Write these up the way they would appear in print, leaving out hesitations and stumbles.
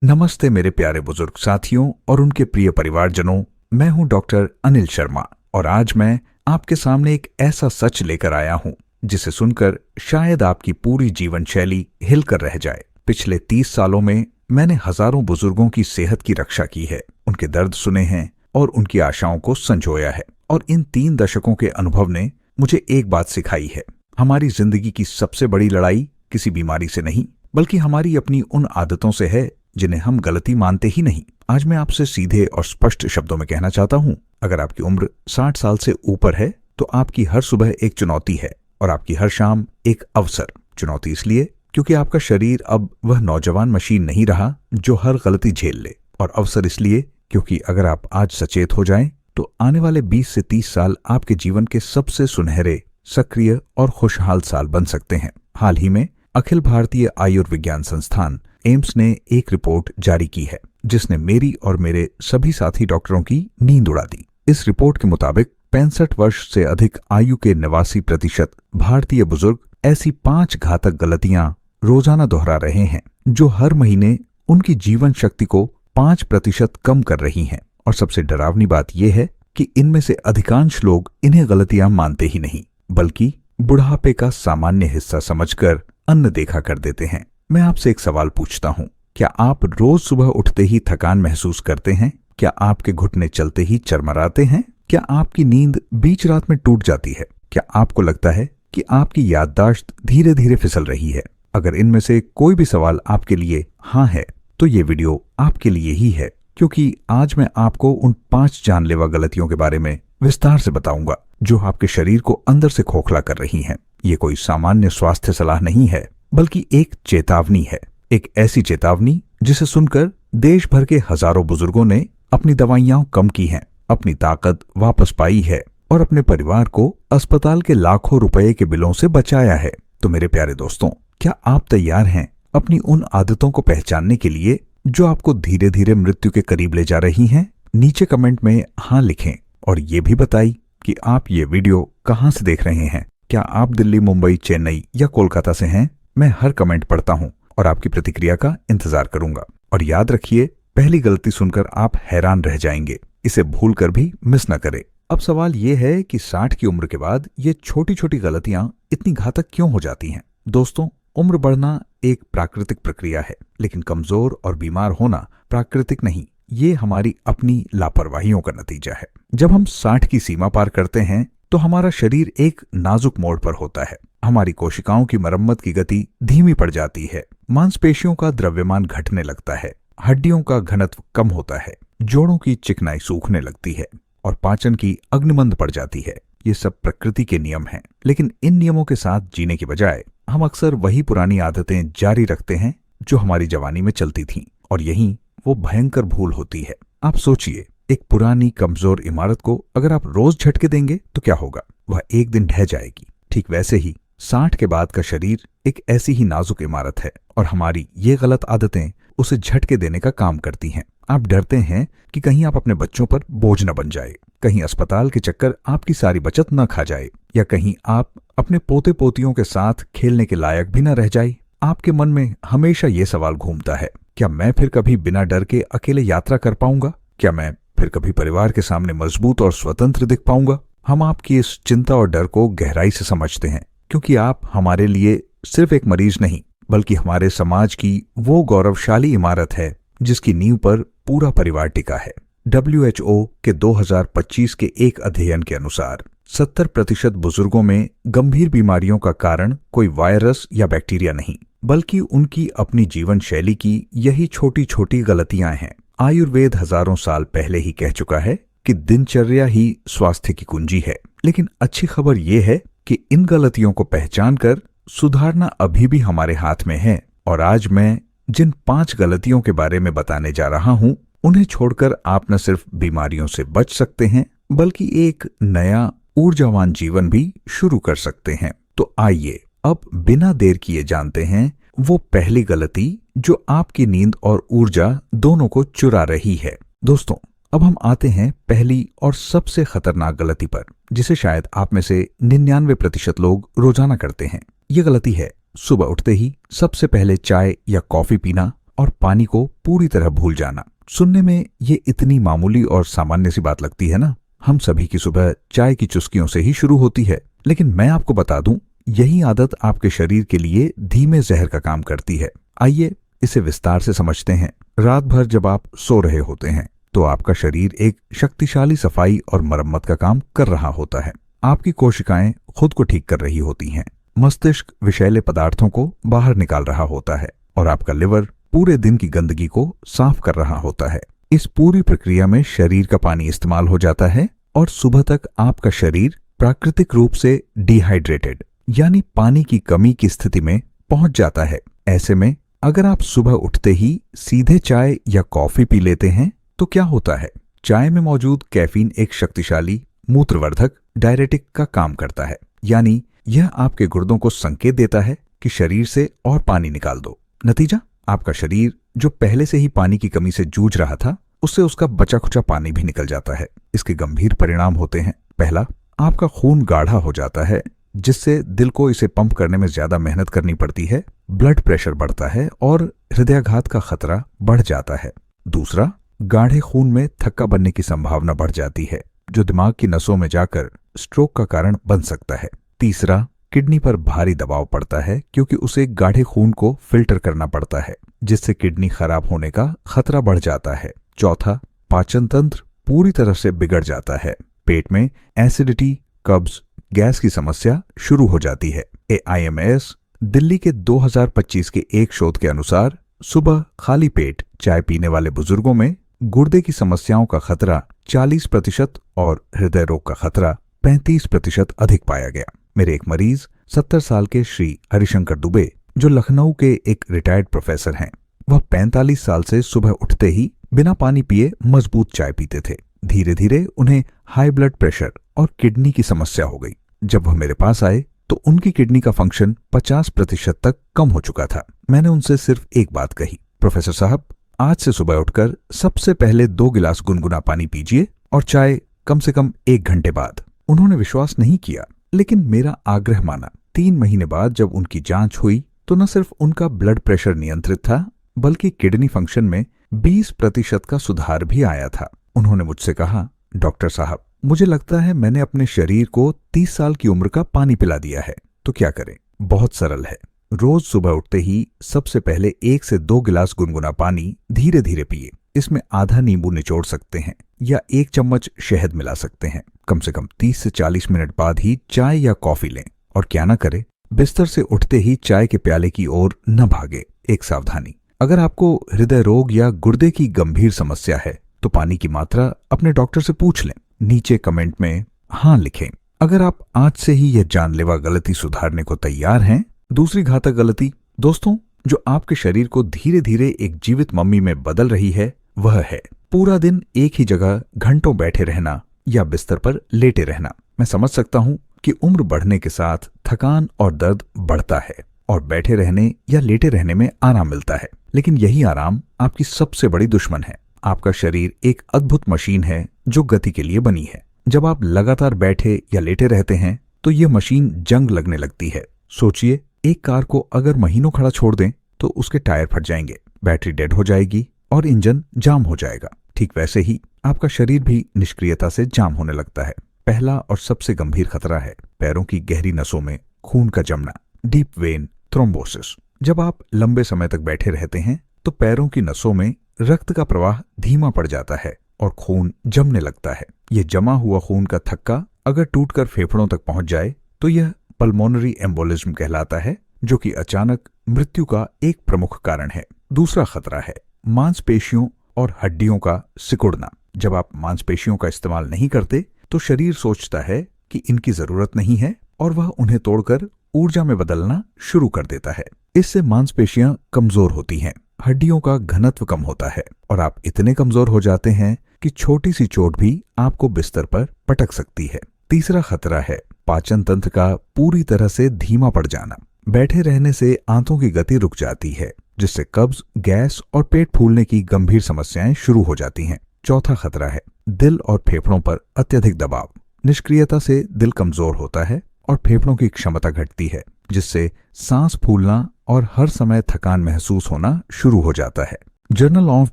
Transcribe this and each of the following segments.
नमस्ते मेरे प्यारे बुजुर्ग साथियों और उनके प्रिय परिवारजनों। मैं हूं डॉक्टर अनिल शर्मा और आज मैं आपके सामने एक ऐसा सच लेकर आया हूं जिसे सुनकर शायद आपकी पूरी जीवन शैली हिलकर रह जाए। पिछले 30 सालों में मैंने हजारों बुजुर्गों की सेहत की रक्षा की है, उनके दर्द सुने हैं और उनकी आशाओं को संजोया है। और इन 3 दशकों के अनुभव ने मुझे एक बात सिखाई है, हमारी जिंदगी की सबसे बड़ी लड़ाई किसी बीमारी से नहीं बल्कि हमारी अपनी उन आदतों से है जिन्हें हम गलती मानते ही नहीं। आज मैं आपसे सीधे और स्पष्ट शब्दों में कहना चाहता हूं, अगर आपकी उम्र 60 साल से ऊपर है तो आपकी हर सुबह एक चुनौती है और आपकी हर शाम एक अवसर। चुनौती इसलिए क्योंकि आपका शरीर अब वह नौजवान मशीन नहीं रहा जो हर गलती झेल ले, और अवसर इसलिए क्योंकि अगर आप आज सचेत हो जाएं तो आने वाले 20 से 30 साल आपके जीवन के सबसे सुनहरे, सक्रिय और खुशहाल साल बन सकते हैं। हाल ही में अखिल भारतीय आयुर्विज्ञान संस्थान एम्स ने एक रिपोर्ट जारी की है जिसने मेरी और मेरे सभी साथी डॉक्टरों की नींद उड़ा दी। इस रिपोर्ट के मुताबिक 65 वर्ष से अधिक आयु के 89% भारतीय बुजुर्ग ऐसी 5 घातक गलतियां रोजाना दोहरा रहे हैं जो हर महीने उनकी जीवन शक्ति को 5% कम कर रही हैं। और सबसे डरावनी बात यह है कि इनमें से अधिकांश लोग इन्हें गलतियां मानते ही नहीं बल्कि बुढ़ापे का सामान्य हिस्सा समझकर अनदेखा कर देते हैं। मैं आपसे एक सवाल पूछता हूं, क्या आप रोज सुबह उठते ही थकान महसूस करते हैं? क्या आपके घुटने चलते ही चरमराते हैं? क्या आपकी नींद बीच रात में टूट जाती है? क्या आपको लगता है कि आपकी याददाश्त धीरे धीरे फिसल रही है? अगर इनमें से कोई भी सवाल आपके लिए हाँ है तो ये वीडियो आपके लिए ही है, क्योंकि आज मैं आपको उन 5 जानलेवा गलतियों के बारे में विस्तार से बताऊंगा जो आपके शरीर को अंदर से खोखला कर रही हैं। ये कोई सामान्य स्वास्थ्य सलाह नहीं है बल्कि एक चेतावनी है, एक ऐसी चेतावनी जिसे सुनकर देश भर के हजारों बुजुर्गों ने अपनी दवाइयां कम की हैं, अपनी ताकत वापस पाई है और अपने परिवार को अस्पताल के लाखों रुपए के बिलों से बचाया है। तो मेरे प्यारे दोस्तों, क्या आप तैयार हैं अपनी उन आदतों को पहचानने के लिए जो आपको धीरे धीरे मृत्यु के करीब ले जा रही हैं? नीचे कमेंट में हाँ लिखें और ये भी बताइए कि आप ये वीडियो कहाँ से देख रहे हैं। क्या आप दिल्ली, मुंबई, चेन्नई या कोलकाता से हैं? मैं हर कमेंट पढ़ता हूं और आपकी प्रतिक्रिया का इंतजार करूंगा। और याद रखिए, पहली गलती सुनकर आप हैरान रह जाएंगे, इसे भूलकर भी मिस न करें। अब सवाल यह है कि 60 की उम्र के बाद ये छोटी छोटी गलतियां इतनी घातक क्यों हो जाती हैं? दोस्तों, उम्र बढ़ना एक प्राकृतिक प्रक्रिया है, लेकिन कमजोर और बीमार होना प्राकृतिक नहीं, ये हमारी अपनी लापरवाहियों का नतीजा है। जब हम 60 की सीमा पार करते हैं तो हमारा शरीर एक नाजुक मोड़ पर होता है। हमारी कोशिकाओं की मरम्मत की गति धीमी पड़ जाती है, मांसपेशियों का द्रव्यमान घटने लगता है, हड्डियों का घनत्व कम होता है, जोड़ों की चिकनाई सूखने लगती है और पाचन की अग्निमंद पड़ जाती है। ये सब प्रकृति के नियम हैं, लेकिन इन नियमों के साथ जीने की बजाय हम अक्सर वही पुरानी आदतें जारी रखते हैं जो हमारी जवानी में चलती थीं, और यही वो भयंकर भूल होती है। आप सोचिए, एक पुरानी कमजोर इमारत को अगर आप रोज झटके देंगे तो क्या होगा? वह एक दिन ढह जाएगी। ठीक वैसे ही 60 के बाद का शरीर एक ऐसी ही नाजुक इमारत है और हमारी ये गलत आदतें उसे झटके देने का काम करती हैं। आप डरते हैं कि कहीं आप अपने बच्चों पर बोझ न बन जाए, कहीं अस्पताल के चक्कर आपकी सारी बचत न खा जाए, या कहीं आप अपने पोते पोतियों के साथ खेलने के लायक भी न रह जाए। आपके मन में हमेशा ये सवाल घूमता है, क्या मैं फिर कभी बिना डर के अकेले यात्रा कर पाऊंगा? क्या मैं फिर कभी परिवार के सामने मजबूत और स्वतंत्र दिख पाऊंगा? हम आपकी इस चिंता और डर को गहराई से समझते हैं, क्योंकि आप हमारे लिए सिर्फ एक मरीज नहीं बल्कि हमारे समाज की वो गौरवशाली इमारत है जिसकी नींव पर पूरा परिवार टिका है। WHO के 2025 के एक अध्ययन के अनुसार 70% बुजुर्गों में गंभीर बीमारियों का कारण कोई वायरस या बैक्टीरिया नहीं बल्कि उनकी अपनी जीवन शैली की यही छोटी छोटी गलतियां हैं। आयुर्वेद हजारों साल पहले ही कह चुका है कि दिनचर्या ही स्वास्थ्य की कुंजी है। लेकिन अच्छी खबर यह है कि इन गलतियों को पहचान कर सुधारना अभी भी हमारे हाथ में है। और आज मैं जिन 5 गलतियों के बारे में बताने जा रहा हूं, उन्हें छोड़कर आप न सिर्फ बीमारियों से बच सकते हैं बल्कि एक नया ऊर्जावान जीवन भी शुरू कर सकते हैं। तो आइए अब बिना देर किए जानते हैं वो पहली गलती जो आपकी नींद और ऊर्जा दोनों को चुरा रही है। दोस्तों, अब हम आते हैं पहली और सबसे खतरनाक गलती पर, जिसे शायद आप में से 99% लोग रोजाना करते हैं। ये गलती है सुबह उठते ही सबसे पहले चाय या कॉफी पीना और पानी को पूरी तरह भूल जाना। सुनने में ये इतनी मामूली और सामान्य सी बात लगती है ना। हम सभी की सुबह चाय की चुस्कियों से ही शुरू होती है, लेकिन मैं आपको बता दूं, यही आदत आपके शरीर के लिए धीमे जहर का काम करती है। आइए इसे विस्तार से समझते हैं। रात भर जब आप सो रहे होते हैं तो आपका शरीर एक शक्तिशाली सफाई और मरम्मत का काम कर रहा होता है। आपकी कोशिकाएं खुद को ठीक कर रही होती हैं, मस्तिष्क विषैले पदार्थों को बाहर निकाल रहा होता है और आपका लिवर पूरे दिन की गंदगी को साफ कर रहा होता है। इस पूरी प्रक्रिया में शरीर का पानी इस्तेमाल हो जाता है और सुबह तक आपका शरीर प्राकृतिक रूप से डिहाइड्रेटेड यानी पानी की कमी की स्थिति में पहुंच जाता है। ऐसे में अगर आप सुबह उठते ही सीधे चाय या कॉफी पी लेते हैं तो क्या होता है? चाय में मौजूद कैफीन एक शक्तिशाली मूत्रवर्धक डायरेटिक का काम करता है, यानी यह आपके गुर्दों को संकेत देता है कि शरीर से और पानी निकाल दो। नतीजा, आपका शरीर जो पहले से ही पानी की कमी से जूझ रहा था, उससे उसका बचा खुचा पानी भी निकल जाता है। इसके गंभीर परिणाम होते हैं। पहला, आपका खून गाढ़ा हो जाता है, जिससे दिल को इसे पंप करने में ज्यादा मेहनत करनी पड़ती है, ब्लड प्रेशर बढ़ता है और हृदयाघात का खतरा बढ़ जाता है। दूसरा, गाढ़े खून में थक्का बनने की संभावना बढ़ जाती है, जो दिमाग की नसों में जाकर स्ट्रोक का कारण बन सकता है। तीसरा, किडनी पर भारी दबाव पड़ता है क्योंकि उसे गाढ़े खून को फिल्टर करना पड़ता है, जिससे किडनी खराब होने का खतरा बढ़ जाता है। चौथा, पाचन तंत्र पूरी तरह से बिगड़ जाता है। पेट में एसिडिटी, कब्ज, गैस की समस्या शुरू हो जाती है। AIMS दिल्ली के 2025 के एक शोध के अनुसार सुबह खाली पेट चाय पीने वाले बुजुर्गों में गुर्दे की समस्याओं का खतरा 40% और हृदय रोग का खतरा 35% अधिक पाया गया। मेरे एक मरीज 70 साल के श्री हरिशंकर दुबे, जो लखनऊ के एक रिटायर्ड प्रोफेसर हैं, वह 45 साल से सुबह उठते ही बिना पानी पिए मजबूत चाय पीते थे। धीरे धीरे उन्हें हाई ब्लड प्रेशर और किडनी की समस्या हो गई। जब वह मेरे पास आए तो उनकी किडनी का फंक्शन 50% तक कम हो चुका था। मैंने उनसे सिर्फ एक बात कही, प्रोफेसर साहब, आज से सुबह उठकर सबसे पहले 2 गिलास गुनगुना पानी पीजिए और चाय कम से कम 1 घंटे बाद। उन्होंने विश्वास नहीं किया, लेकिन मेरा आग्रह माना। 3 महीने बाद जब उनकी जांच हुई तो न सिर्फ उनका ब्लड प्रेशर नियंत्रित था, बल्कि किडनी फंक्शन में 20% का सुधार भी आया था। उन्होंने मुझसे कहा, डॉक्टर साहब, मुझे लगता है मैंने अपने शरीर को 30 साल की उम्र का पानी पिला दिया है। तो क्या करें? बहुत सरल है। रोज सुबह उठते ही सबसे पहले 1 से 2 गिलास गुनगुना पानी धीरे धीरे पिए। इसमें आधा नींबू निचोड़ सकते हैं या 1 चम्मच शहद मिला सकते हैं। कम से कम 30 से 40 मिनट बाद ही चाय या कॉफी लें। और क्या ना करें, बिस्तर से उठते ही चाय के प्याले की ओर न भागे। एक सावधानी, अगर आपको हृदय रोग या गुर्दे की गंभीर समस्या है तो पानी की मात्रा अपने डॉक्टर से पूछ लें। नीचे कमेंट में हाँ लिखें अगर आप आज से ही यह जानलेवा गलती सुधारने को तैयार हैं। दूसरी घातक गलती दोस्तों, जो आपके शरीर को धीरे धीरे एक जीवित मम्मी में बदल रही है, वह है पूरा दिन एक ही जगह घंटों बैठे रहना या बिस्तर पर लेटे रहना। मैं समझ सकता हूं कि उम्र बढ़ने के साथ थकान और दर्द बढ़ता है और बैठे रहने या लेटे रहने में आराम मिलता है, लेकिन यही आराम आपकी सबसे बड़ी दुश्मन है। आपका शरीर एक अद्भुत मशीन है जो गति के लिए बनी है। जब आप लगातार बैठे या लेटे रहते हैं तो यह मशीन जंग लगने लगती है। सोचिए, एक कार को अगर महीनों खड़ा छोड़ दें तो उसके टायर फट जाएंगे, बैटरी डेड हो जाएगी और इंजन जाम हो जाएगा। ठीक वैसे ही आपका शरीर भी निष्क्रियता से जाम होने लगता है। पहला और सबसे गंभीर खतरा है पैरों की गहरी नसों में खून का जमना, डीप वेन थ्रोम्बोसिस। जब आप लंबे समय तक बैठे रहते हैं तो पैरों की नसों में रक्त का प्रवाह धीमा पड़ जाता है और खून जमने लगता है। यह जमा हुआ खून का थक्का अगर टूटकर फेफड़ों तक पहुंच जाए तो यह पल्मोनरी एम्बोलिज्म कहलाता है, जो कि अचानक मृत्यु का एक प्रमुख कारण है। दूसरा खतरा है मांसपेशियों और हड्डियों का सिकुड़ना। जब आप मांसपेशियों का इस्तेमाल नहीं करते तो शरीर सोचता है कि इनकी जरूरत नहीं है और वह उन्हें तोड़कर ऊर्जा में बदलना शुरू कर देता है। इससे मांसपेशियां कमजोर होती हैं, हड्डियों का घनत्व कम होता है और आप इतने कमजोर हो जाते हैं कि छोटी सी चोट भी आपको बिस्तर पर पटक सकती है। तीसरा खतरा है पाचन तंत्र का पूरी तरह से धीमा पड़ जाना। बैठे रहने से आंतों की गति रुक जाती है, जिससे कब्ज, गैस और पेट फूलने की गंभीर समस्याएं शुरू हो जाती हैं। चौथा खतरा है दिल और फेफड़ों पर अत्यधिक दबाव। निष्क्रियता से दिल कमजोर होता है और फेफड़ों की क्षमता घटती है, जिससे सांस फूलना और हर समय थकान महसूस होना शुरू हो जाता है। जर्नल ऑफ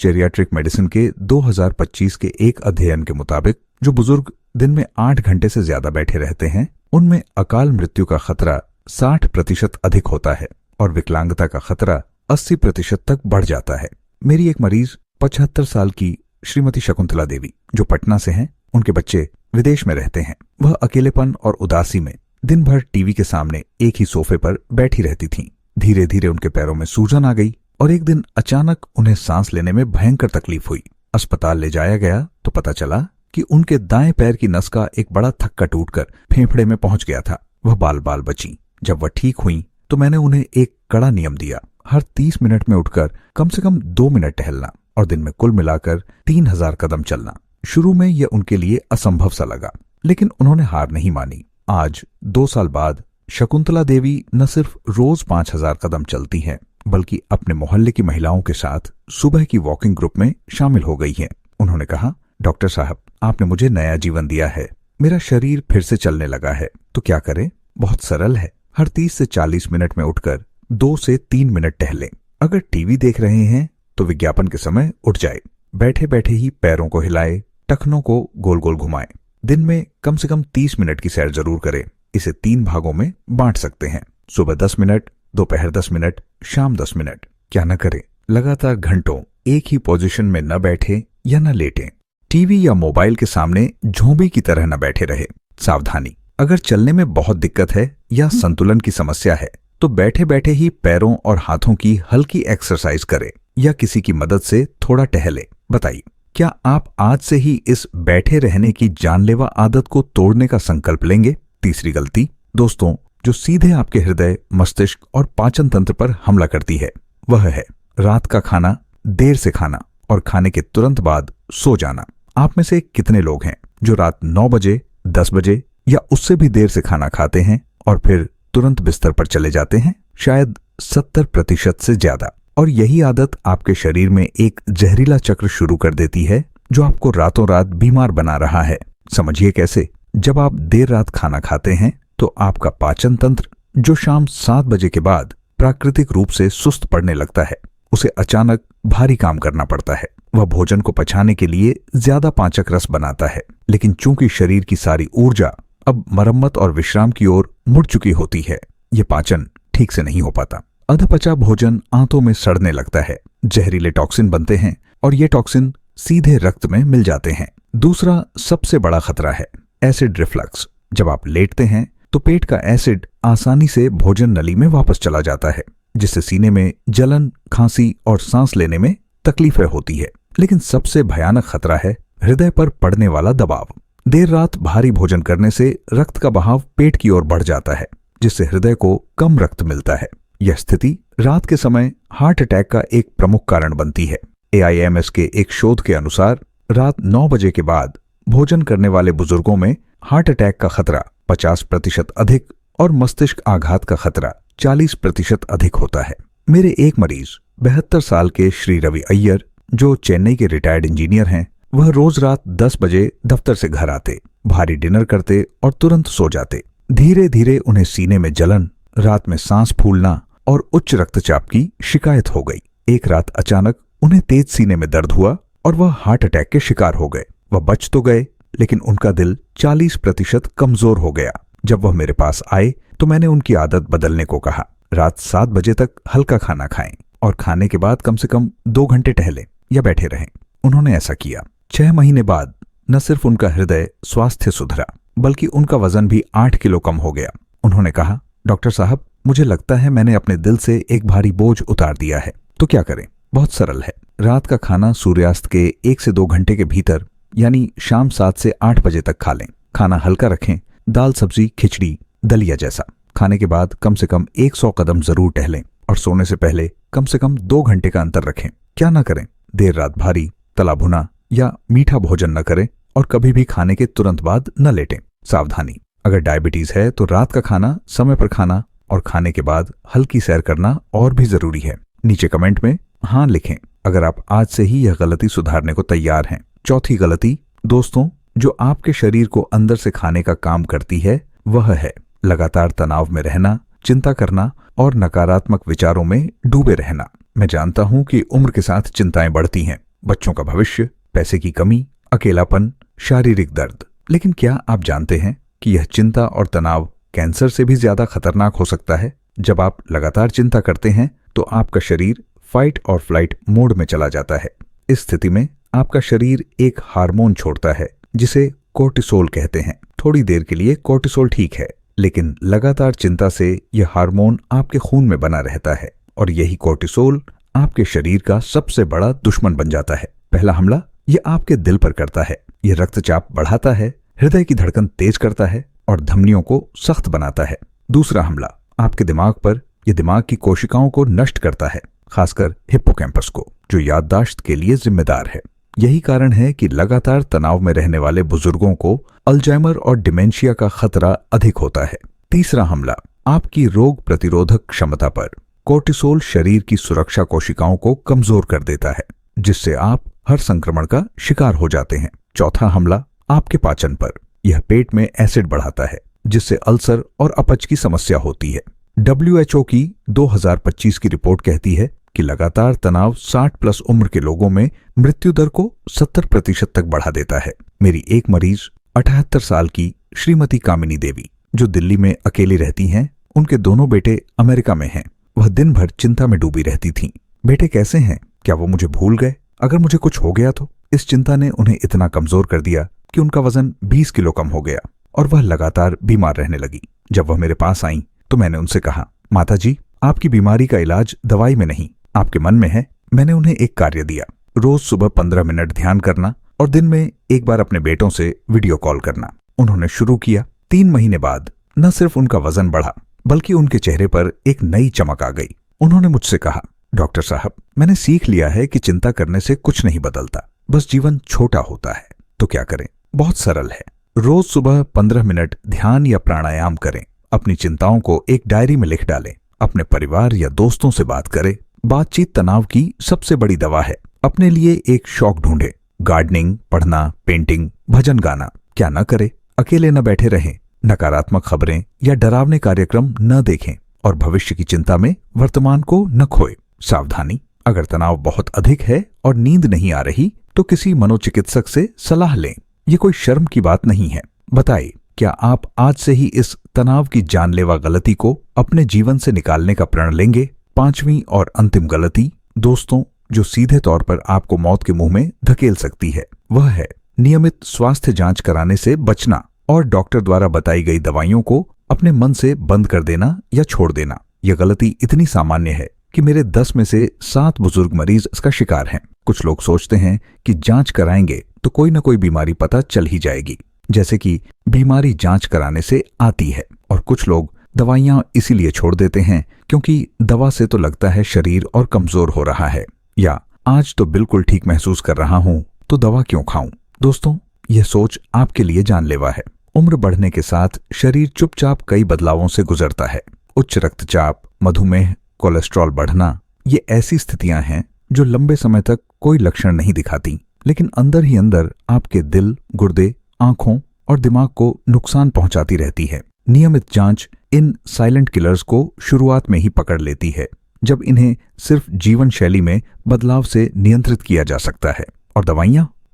जेरियाट्रिक मेडिसिन के 2025 के एक अध्ययन के मुताबिक जो बुजुर्ग दिन में 8 घंटे से ज्यादा बैठे रहते हैं उनमें अकाल मृत्यु का खतरा 60% अधिक होता है और विकलांगता का खतरा 80% तक बढ़ जाता है। मेरी एक मरीज 75 साल की श्रीमती शकुंतला देवी जो पटना से हैं, उनके बच्चे विदेश में रहते हैं। वह अकेलेपन और उदासी में दिन भर टीवी के सामने एक ही सोफे पर बैठी रहती थीं। धीरे धीरे उनके पैरों में सूजन आ गई और एक दिन अचानक उन्हें सांस लेने में भयंकर तकलीफ हुई। अस्पताल ले जाया गया तो पता चला कि उनके दाएं पैर की नस का एक बड़ा थक्का टूटकर फेफड़े में पहुंच गया था। वह बाल बाल बची। जब वह ठीक हुई तो मैंने उन्हें एक कड़ा नियम दिया, हर 30 मिनट में उठकर कम से कम 2 मिनट टहलना और दिन में कुल मिलाकर 3000 कदम चलना। शुरू में यह उनके लिए असंभव सा लगा, लेकिन उन्होंने हार नहीं मानी। आज 2 साल बाद शकुंतला देवी न सिर्फ रोज 5000 कदम चलती हैं, बल्कि अपने मोहल्ले की महिलाओं के साथ सुबह की वॉकिंग ग्रुप में शामिल हो गई हैं। उन्होंने कहा, डॉक्टर साहब, आपने मुझे नया जीवन दिया है। मेरा शरीर फिर से चलने लगा है। तो क्या करें? बहुत सरल है। हर 30 से 40 मिनट में उठकर 2 से 3 मिनट टहलें। अगर टीवी देख रहे हैं तो विज्ञापन के समय उठ जाए। बैठे बैठे ही पैरों को हिलाए, टखनों को गोल गोल घुमाएं। दिन में कम से कम 30 मिनट की सैर जरूर करें। इसे 3 भागों में बांट सकते हैं, सुबह 10 मिनट, दोपहर 10 मिनट, शाम 10 मिनट। क्या न करें? लगातार घंटों एक ही पोजीशन में न बैठे या न लेटें। टीवी या मोबाइल के सामने झोंबी की तरह न बैठे रहे। सावधानी, अगर चलने में बहुत दिक्कत है या संतुलन की समस्या है तो बैठे बैठे ही पैरों और हाथों की हल्की एक्सरसाइज करें या किसी की मदद से थोड़ा टहले। बताइए, क्या आप आज से ही इस बैठे रहने की जानलेवा आदत को तोड़ने का संकल्प लेंगे? तीसरी गलती, दोस्तों, जो सीधे आपके हृदय, मस्तिष्क और पाचन तंत्र पर हमला करती है, वह है रात का खाना देर से खाना और खाने के तुरंत बाद सो जाना। आप में से कितने लोग हैं जो रात 9 बजे, 10 बजे या उससे भी देर से खाना खाते हैं और फिर तुरंत बिस्तर पर चले जाते हैं? शायद 70% से ज्यादा। और यही आदत आपके शरीर में एक जहरीला चक्र शुरू कर देती है जो आपको रातों रात बीमार बना रहा है। समझिए कैसे? जब आप देर रात खाना खाते हैं तो आपका पाचन तंत्र, जो शाम 7 बजे के बाद प्राकृतिक रूप से सुस्त पड़ने लगता है, उसे अचानक भारी काम करना पड़ता है। वह भोजन को पचाने के लिए ज्यादा पाचक रस बनाता है, लेकिन चूंकि शरीर की सारी ऊर्जा अब मरम्मत और विश्राम की ओर मुड़ चुकी होती है, ये पाचन ठीक से नहीं हो पाता। अधपचा भोजन आंतों में सड़ने लगता है, जहरीले टॉक्सिन बनते हैं और ये टॉक्सिन सीधे रक्त में मिल जाते हैं। दूसरा सबसे बड़ा खतरा है एसिड रिफ्लक्स। जब आप लेटते हैं तो पेट का एसिड आसानी से भोजन नली में वापस चला जाता है, जिससे सीने में जलन, खांसी और सांस लेने में तकलीफें होती है। लेकिन सबसे भयानक खतरा है हृदय पर पड़ने वाला दबाव। देर रात भारी भोजन करने से रक्त का बहाव पेट की ओर बढ़ जाता है, जिससे हृदय को कम रक्त मिलता है। यह स्थिति रात के समय हार्ट अटैक का एक प्रमुख कारण बनती है। AIMS के एक शोध के अनुसार रात 9 बजे के बाद भोजन करने वाले बुजुर्गों में हार्ट अटैक का खतरा 50% अधिक और मस्तिष्क आघात का खतरा 40% अधिक होता है। मेरे एक मरीज 72 साल के श्री रवि अय्यर, जो चेन्नई के रिटायर्ड इंजीनियर हैं, वह रोज रात 10 बजे दफ्तर से घर आते, भारी डिनर करते और तुरंत सो जाते। धीरे धीरे उन्हें सीने में जलन, रात में सांस फूलना और उच्च रक्तचाप की शिकायत हो गई। एक रात अचानक उन्हें तेज सीने में दर्द हुआ और वह हार्ट अटैक के शिकार हो गए। वह बच तो गए, लेकिन उनका दिल 40% कमजोर हो गया। जब वह मेरे पास आए तो मैंने उनकी आदत बदलने को कहा। रात 7 बजे तक हल्का खाना खाएं और खाने के बाद कम से कम 2 घंटे टहलें या बैठे रहें। उन्होंने ऐसा किया। 6 महीने बाद न सिर्फ उनका हृदय स्वास्थ्य सुधरा, बल्कि उनका वजन भी 8 किलो कम हो गया। उन्होंने कहा, डॉक्टर साहब, मुझे लगता है मैंने अपने दिल से एक भारी बोझ उतार दिया है। तो क्या करें? बहुत सरल है। रात का खाना सूर्यास्त के 1 से 2 घंटे के भीतर, यानी शाम 7 से 8 बजे तक खा लें। खाना हल्का रखें, दाल, सब्जी, खिचड़ी, दलिया जैसा। खाने के बाद कम से कम 100 कदम जरूर टहलें और सोने से पहले कम से कम 2 घंटे का अंतर रखें। क्या ना करें? देर रात भारी, तला भुना या मीठा भोजन न करें और कभी भी खाने के तुरंत बाद न लेटें। सावधानी, अगर डायबिटीज है तो रात का खाना समय पर खाना और खाने के बाद हल्की सैर करना और भी जरूरी है। नीचे कमेंट में हाँ लिखें अगर आप आज से ही यह गलती सुधारने को तैयार हैं। चौथी गलती, दोस्तों, जो आपके शरीर को अंदर से खाने का काम करती है, वह है लगातार तनाव में रहना, चिंता करना और नकारात्मक विचारों में डूबे रहना। मैं जानता हूं कि उम्र के साथ चिंताएं बढ़ती हैं, बच्चों का भविष्य, पैसे की कमी, अकेलापन, शारीरिक दर्द। लेकिन क्या आप जानते हैं कि यह चिंता और तनाव कैंसर से भी ज्यादा खतरनाक हो सकता है? जब आप लगातार चिंता करते हैं तो आपका शरीर फाइट और फ्लाइट मोड में चला जाता है। इस स्थिति में आपका शरीर एक हार्मोन छोड़ता है जिसे कोर्टिसोल कहते हैं। थोड़ी देर के लिए कोर्टिसोल ठीक है, लेकिन लगातार चिंता से यह हार्मोन आपके खून में बना रहता है और यही कोर्टिसोल आपके शरीर का सबसे बड़ा दुश्मन बन जाता है। पहला हमला यह आपके दिल पर करता है। यह रक्तचाप बढ़ाता है, हृदय की धड़कन तेज करता है और धमनियों को सख्त बनाता है। दूसरा हमला आपके दिमाग पर, यह दिमाग की कोशिकाओं को नष्ट करता है, खासकर हिप्पोकैम्पस को, जो याददाश्त के लिए जिम्मेदार है। यही कारण है कि लगातार तनाव में रहने वाले बुजुर्गों को अल्जाइमर और डिमेंशिया का खतरा अधिक होता है। तीसरा हमला आपकी रोग प्रतिरोधक क्षमता पर। कोर्टिसोल शरीर की सुरक्षा कोशिकाओं को कमजोर कर देता है, जिससे आप हर संक्रमण का शिकार हो जाते हैं। चौथा हमला आपके पाचन पर। यह पेट में एसिड बढ़ाता है, जिससे अल्सर और अपच की समस्या होती है। WHO की 2025 की रिपोर्ट कहती है कि लगातार तनाव 60+ उम्र के लोगों में मृत्यु दर को 70% तक बढ़ा देता है। मेरी एक मरीज 78 साल की श्रीमती कामिनी देवी, जो दिल्ली में अकेली रहती हैं, उनके दोनों बेटे अमेरिका में हैं। वह दिन भर चिंता में डूबी रहती थीं। बेटे कैसे हैं? क्या वो मुझे भूल गए? अगर मुझे कुछ हो गया तो? इस चिंता ने उन्हें इतना कमजोर कर दिया कि उनका वजन 20 किलो कम हो गया और वह लगातार बीमार रहने लगी। जब वह मेरे पास आई तो मैंने उनसे कहा, माता जी, आपकी बीमारी का इलाज दवाई में नहीं, आपके मन में है। मैंने उन्हें एक कार्य दिया, रोज सुबह 15 मिनट ध्यान करना और दिन में एक बार अपने बेटों से वीडियो कॉल करना। उन्होंने शुरू किया। 3 महीने बाद न सिर्फ उनका वजन बढ़ा, बल्कि उनके चेहरे पर एक नई चमक आ गई। उन्होंने मुझसे कहा, डॉक्टर साहब, मैंने सीख लिया है कि चिंता करने से कुछ नहीं बदलता, बस जीवन छोटा होता है। तो क्या करें? बहुत सरल है। रोज सुबह 15 मिनट ध्यान या प्राणायाम करें। अपनी चिंताओं को एक डायरी में लिख डालें। अपने परिवार या दोस्तों से बात करें। बातचीत तनाव की सबसे बड़ी दवा है। अपने लिए एक शौक ढूंढें, गार्डनिंग, पढ़ना, पेंटिंग, भजन गाना। क्या न करें? अकेले न बैठे रहें, नकारात्मक खबरें या डरावने कार्यक्रम न देखें और भविष्य की चिंता में वर्तमान को न खोए। सावधानी, अगर तनाव बहुत अधिक है और नींद नहीं आ रही तो किसी मनोचिकित्सक से सलाह लें। ये कोई शर्म की बात नहीं है। बताइए, क्या आप आज से ही इस तनाव की जानलेवा गलती को अपने जीवन से निकालने का प्रण लेंगे? 5वीं और अंतिम गलती, दोस्तों, जो सीधे तौर पर आपको मौत के मुंह में धकेल सकती है, वह है नियमित स्वास्थ्य जांच कराने से बचना और डॉक्टर द्वारा बताई गई दवाइयों को अपने मन से बंद कर देना या छोड़ देना। यह गलती इतनी सामान्य है कि मेरे 10 में से 7 बुजुर्ग मरीज इसका शिकार हैं। कुछ लोग सोचते हैं कि जांच कराएंगे तो कोई न कोई बीमारी पता चल ही जाएगी, जैसे कि बीमारी जांच कराने से आती है। और कुछ लोग दवाइयां इसीलिए छोड़ देते हैं क्योंकि दवा से तो लगता है शरीर और कमजोर हो रहा है, या आज तो बिल्कुल ठीक महसूस कर रहा हूं तो दवा क्यों खाऊं। दोस्तों, यह सोच आपके लिए जानलेवा है। उम्र बढ़ने के साथ शरीर चुपचाप कई बदलावों से गुजरता है। उच्च रक्तचाप, मधुमेह, कोलेस्ट्रॉल बढ़ना, ये ऐसी स्थितियां हैं जो लंबे समय तक कोई लक्षण नहीं दिखाती, लेकिन अंदर ही अंदर आपके दिल, गुर्दे, आंखों और दिमाग को नुकसान पहुंचाती रहती है। नियमित जांच इन साइलेंट किलर्स को शुरुआत में ही पकड़ लेती है, जब इन्हें सिर्फ जीवन शैली में बदलाव से नियंत्रित किया जा सकता है। और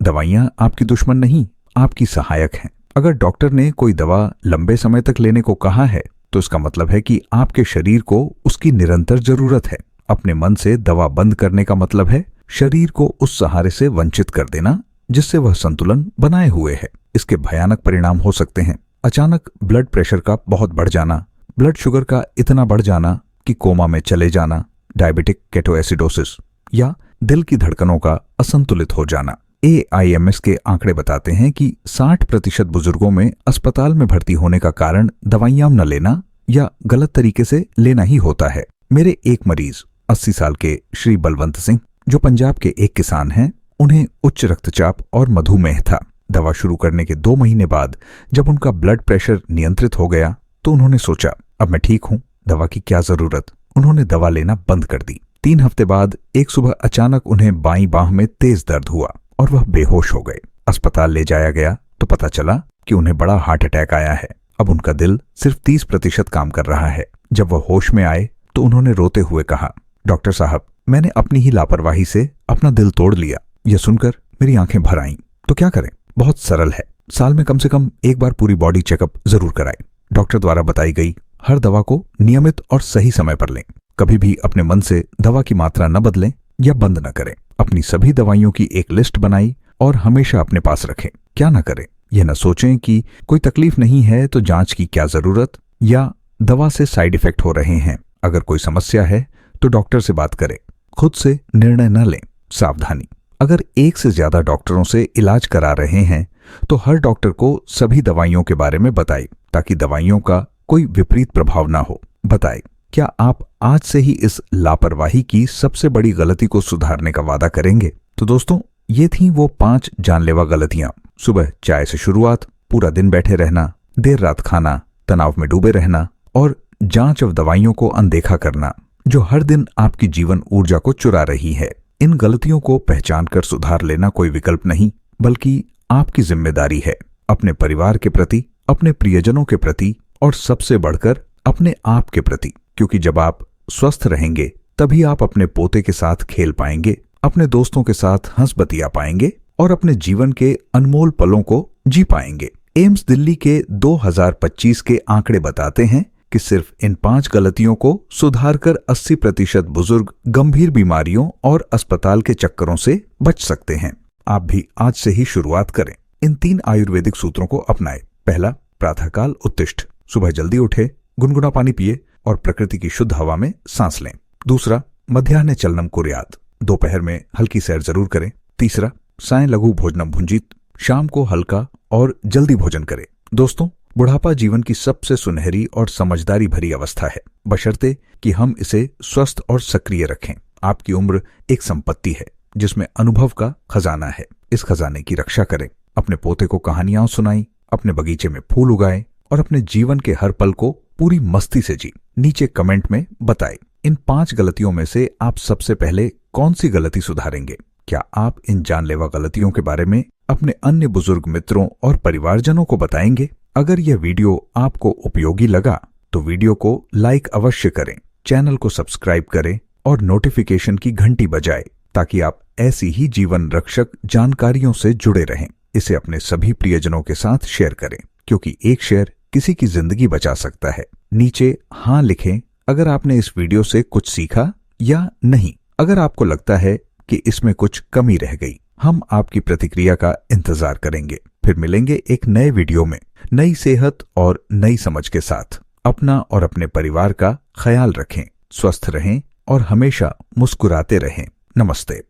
दवाइयां आपकी दुश्मन नहीं, आपकी सहायक हैं। अगर डॉक्टर ने कोई दवा लंबे समय तक लेने को कहा है तो इसका मतलब है कि आपके शरीर को उसकी निरंतर जरूरत है। अपने मन से दवा बंद करने का मतलब है शरीर को उस सहारे से वंचित कर देना जिससे वह संतुलन बनाए हुए है। इसके भयानक परिणाम हो सकते हैं अचानक ब्लड प्रेशर का बहुत बढ़ जाना, ब्लड शुगर का इतना बढ़ जाना कि कोमा में चले जाना, डायबिटिक केटोएसिडोसिस, या दिल की धड़कनों का असंतुलित हो जाना। AIMS के आंकड़े बताते हैं कि 60% बुजुर्गों में अस्पताल में भर्ती होने का कारण दवाइयां न लेना या गलत तरीके से लेना ही होता है। मेरे एक मरीज 80 साल के श्री बलवंत सिंह, जो पंजाब के एक किसान हैं, उन्हें उच्च रक्तचाप और मधुमेह था। दवा शुरू करने के 2 महीने बाद जब उनका ब्लड प्रेशर नियंत्रित हो गया तो उन्होंने सोचा, अब मैं ठीक हूं, दवा की क्या जरूरत। उन्होंने दवा लेना बंद कर दी। 3 हफ्ते बाद एक सुबह अचानक उन्हें बाईं बांह में तेज दर्द हुआ और वह बेहोश हो गए। अस्पताल ले जाया गया तो पता चला कि उन्हें बड़ा हार्ट अटैक आया है। अब उनका दिल सिर्फ 30% काम कर रहा है। जब वह होश में आए तो उन्होंने रोते हुए कहा, डॉक्टर साहब, मैंने अपनी ही लापरवाही से अपना दिल तोड़ लिया। यह सुनकर मेरी आंखें भर आईं। तो क्या करें? बहुत सरल है। साल में कम से कम एक बार पूरी बॉडी चेकअप जरूर कराएं। डॉक्टर द्वारा बताई गई हर दवा को नियमित और सही समय पर लें। कभी भी अपने मन से दवा की मात्रा न बदलें या बंद न करें। अपनी सभी दवाइयों की एक लिस्ट बनाई और हमेशा अपने पास रखें। क्या न करें? यह न सोचें कि कोई तकलीफ नहीं है तो जांच की क्या जरूरत, या दवा से साइड इफेक्ट हो रहे हैं। अगर कोई समस्या है तो डॉक्टर से बात करें। खुद से निर्णय न लें। सावधानी, अगर एक से ज्यादा डॉक्टरों से इलाज करा रहे हैं तो हर डॉक्टर को सभी दवाइयों के बारे में बताएं ताकि दवाइयों का कोई विपरीत प्रभाव ना हो। बताएं, क्या आप आज से ही इस लापरवाही की सबसे बड़ी गलती को सुधारने का वादा करेंगे? तो दोस्तों, ये थी वो 5 जानलेवा गलतियां। सुबह चाय से शुरुआत, पूरा दिन बैठे रहना, देर रात खाना, तनाव में डूबे रहना और जांच और दवाइयों को अनदेखा करना, जो हर दिन आपकी जीवन ऊर्जा को चुरा रही है। इन गलतियों को पहचान कर सुधार लेना कोई विकल्प नहीं, बल्कि आपकी जिम्मेदारी है। अपने परिवार के प्रति, अपने प्रियजनों के प्रति और सबसे बढ़कर अपने आप के प्रति। क्योंकि जब आप स्वस्थ रहेंगे तभी आप अपने पोते के साथ खेल पाएंगे, अपने दोस्तों के साथ हंस बतिया पाएंगे और अपने जीवन के अनमोल पलों को जी पाएंगे। एम्स दिल्ली के 2025 के आंकड़े बताते हैं कि सिर्फ इन 5 गलतियों को सुधार कर 80% बुजुर्ग गंभीर बीमारियों और अस्पताल के चक्करों से बच सकते हैं। आप भी आज से ही शुरुआत करें। इन 3 आयुर्वेदिक सूत्रों को अपनाएं। पहला, प्रातःकाल उत्तिष्ठ। सुबह जल्दी उठे, गुनगुना पानी पिए और प्रकृति की शुद्ध हवा में सांस लें। दूसरा, मध्याह्ने चलनम कुर्यात्। दोपहर में हल्की सैर जरूर करें। तीसरा, सायं लघु भोजनम भुंजित। शाम को हल्का और जल्दी भोजन करें। दोस्तों, बुढ़ापा जीवन की सबसे सुनहरी और समझदारी भरी अवस्था है, बशर्ते कि हम इसे स्वस्थ और सक्रिय रखें। आपकी उम्र एक संपत्ति है जिसमें अनुभव का खजाना है। इस खजाने की रक्षा करें। अपने पोते को कहानियां सुनाएं, अपने बगीचे में फूल उगाएं और अपने जीवन के हर पल को पूरी मस्ती से जी। नीचे कमेंट में बताएं, इन 5 गलतियों में से आप सबसे पहले कौन सी गलती सुधारेंगे? क्या आप इन जानलेवा गलतियों के बारे में अपने अन्य बुजुर्ग मित्रों और परिवारजनों को बताएंगे? अगर यह वीडियो आपको उपयोगी लगा तो वीडियो को लाइक अवश्य करें, चैनल को सब्सक्राइब करें और नोटिफिकेशन की घंटी बजाएं ताकि आप ऐसी ही जीवन रक्षक जानकारियों से जुड़े रहें। इसे अपने सभी प्रियजनों के साथ शेयर करें, क्योंकि एक शेयर किसी की जिंदगी बचा सकता है। नीचे हाँ लिखें अगर आपने इस वीडियो से कुछ सीखा या नहीं। अगर आपको लगता है कि इसमें कुछ कमी रह गई, हम आपकी प्रतिक्रिया का इंतजार करेंगे। फिर मिलेंगे एक नए वीडियो में नई सेहत और नई समझ के साथ। अपना और अपने परिवार का ख्याल रखें, स्वस्थ रहें और हमेशा मुस्कुराते रहें। नमस्ते।